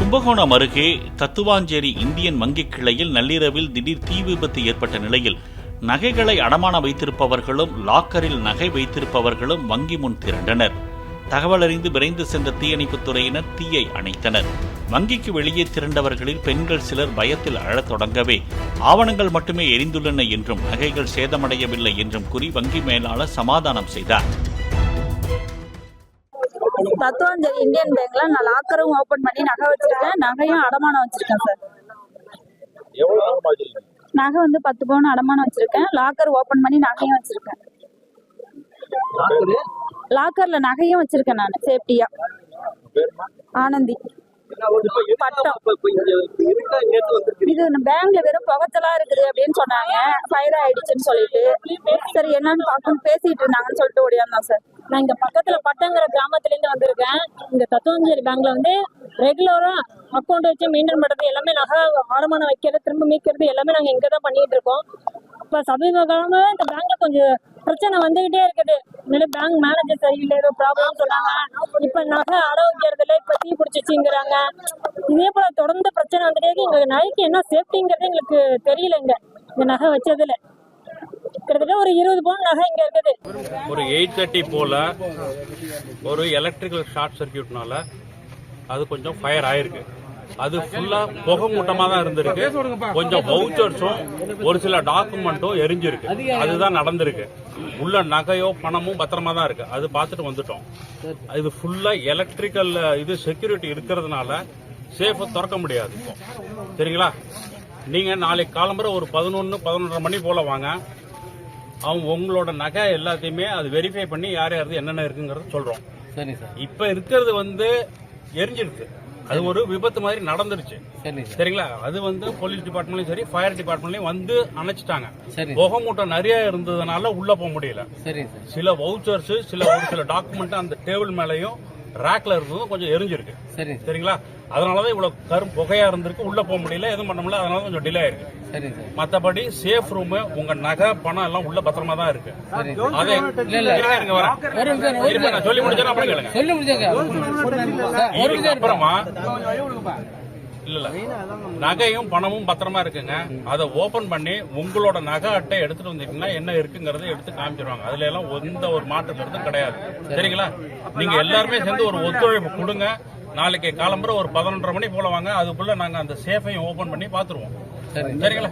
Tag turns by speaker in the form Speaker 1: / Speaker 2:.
Speaker 1: கும்பகோணம் அருகே தத்துவாஞ்சேரி இந்தியன் வங்கிக் கிளையில் நள்ளிரவில் திடீர் தீ விபத்து ஏற்பட்ட நிலையில் நகைகளை அடமான வைத்திருப்பவர்களும் லாக்கரில் நகை வைத்திருப்பவர்களும் வங்கி முன் திரண்டனர். தகவல் அறிந்து விரைந்து சென்ற தீயணைப்புத் துறையினர் தீயை அணைத்தனர். வங்கிக்கு வெளியே திரண்டவர்களில் பெண்கள் சிலர் பயத்தில் அழத் தொடங்கவே ஆவணங்கள் மட்டுமே எரிந்துள்ளன என்றும் நகைகள் சேதமடையவில்லை என்றும் கூறி வங்கி மேலாளர் சமாதானம் செய்தார்.
Speaker 2: தத்துவாஞ்சேரி இந்தியன் பேங்க்ல நான் லாக்கரும் ஓபன் பண்ணி நகை வச்சிருக்கேன். நகையும் அடமானம் வச்சிருக்கேன் சார். நகை 10 பவுன் அடமானம் வச்சிருக்கேன். லாக்கர் ஓபன் பண்ணி நகையும் வச்சிருக்கேன். லாக்கர்ல நகையும் வச்சிருக்கேன் நான் சேஃப்டியா. ஆனந்தி பட்டம். இது பேங்க்ல வெறும் புகச்சலா இருக்குது அப்படின்னு சொன்னாங்க. ஃபயர் ஆயிடுச்சுன்னு சொல்லிட்டு சரி என்னன்னு பார்க்கணும் பேசிட்டு இருந்தாங்கன்னு சொல்லிட்டு ஓடியாந்தான் சார்.
Speaker 3: நான் இங்க பக்கத்துல பட்டங்கிற கிராமத்துல இருந்து வந்திருக்கேன். இங்க தத்துவாஞ்சேரி பேங்க்ல ரெகுலரா அக்கௌண்ட் வச்சு மெயின்டைன் பண்றது எல்லாமே நகை அடமானம் வைக்கிறது திரும்ப மீட்கிறது எல்லாமே நாங்க இங்கதான் பண்ணிட்டு இருக்கோம். இப்ப சமீப காலமா இந்த பேங்க்ல கொஞ்சம் பிரச்சனை வந்துகிட்டே இருக்குது. பேங்க் மேனேஜர் சரியில்லை, ஏதோ ப்ராப்ளம் சொன்னாங்க. இப்ப நகை அட வைக்கிறதுல இப்ப தீ பிடிச்சிச்சுங்கிறாங்க. இதே போல தொடர்ந்து பிரச்சனை வந்துட்டே இருக்கு. எங்க நகைக்கு என்ன சேஃப்டிங்கிறது எங்களுக்கு தெரியல. இந்த நகை வச்சதுல கிட்டத்தட்ட ஒரு 20 பவுன் நகை இங்க இருக்குது.
Speaker 4: ஒரு 8:30 போல ஒரு எலக்ட்ரிக்கல் ஷார்ட் சர்க்கியூட்னால அது கொஞ்சம் ஃபயர் ஆயிருக்கு. அது ஃபுல்லா புகை மூட்டமா தான் இருந்திருக்கு. கொஞ்சம் வவுச்சர்ஸும் ஒரு சில டாக்குமெண்ட்டும் எரிஞ்சிருக்கு. அதுதான் நடந்திருக்கு. உள்ள நகையோ பணமும் பத்திரமா தான் இருக்கு. அது பார்த்துட்டு வந்துட்டோம். இது ஃபுல்லா எலக்ட்ரிக்கல் இது செக்யூரிட்டி இருக்கிறதுனால சேஃபை திறக்க முடியாது. சரிங்களா? நீங்க நாளைக்கு காலம்பரை ஒரு 11-11:30 மணி போல வாங்க. அவங்க உங்களோட நகை எல்லாத்தையுமே அது வெரிஃபை பண்ணி யார் யாரு என்னென்ன இருக்குங்கிறத சொல்றோம். சரி சார். இப்ப இருக்கிறது எரிஞ்சிருக்கு. அது ஒரு விபத்து மாதிரி நடந்துருச்சு. சரிங்களா? அது போலீஸ் டிபார்ட்மெண்ட்லயும் சரி ஃபயர் டிபார்ட்மெண்ட்லயும் அணைச்சிட்டாங்க. புகை மூட்டம் நிறைய இருந்ததுனால உள்ள போக முடியல. சில வவுச்சர்ஸ் ஒரு சில டாக்குமெண்ட் அந்த டேபிள் மேலயும் ரேக்ல இருந்ததும் கொஞ்சம் எரிஞ்சிருக்கு. சரிங்களா? அதனாலதான் இவ்வளவு புகையா இருந்திருக்கு. உள்ள போக முடியல, எதுவும் பண்ண முடியல. அதனால கொஞ்சம் டிலே ஆயிருக்கு. மத்தபடி சேஃப் ரூம் உங்க நகை பணம் எல்லாம் உள்ள பத்திரமா தான் இருக்கு. அதை சொல்லி முடிச்சா அப்புறம் கேளுங்க. அப்புறமா இல்ல நகையும் பணமும் பத்திரமா இருக்குங்க. அதை ஓபன் பண்ணி உங்களோட நகை அட்டை எடுத்துட்டு வந்தீங்கன்னா என்ன இருக்குங்கறத எடுத்து காமிச்சிருவாங்க. அதுல எல்லாம் எந்த ஒரு மாற்று கருத்தும் கிடையாது. சரிங்களா? நீங்க எல்லாருமே சேர்ந்து ஒரு ஒத்துழைப்பு கொடுங்க. நாளைக்கு காலம்பரை ஒரு 11:30 மணி போல வாங்க. அதுக்குள்ள நாங்க அந்த சேஃபையும் ஓபன் பண்ணி பாத்துருவோம். சரிங்களா?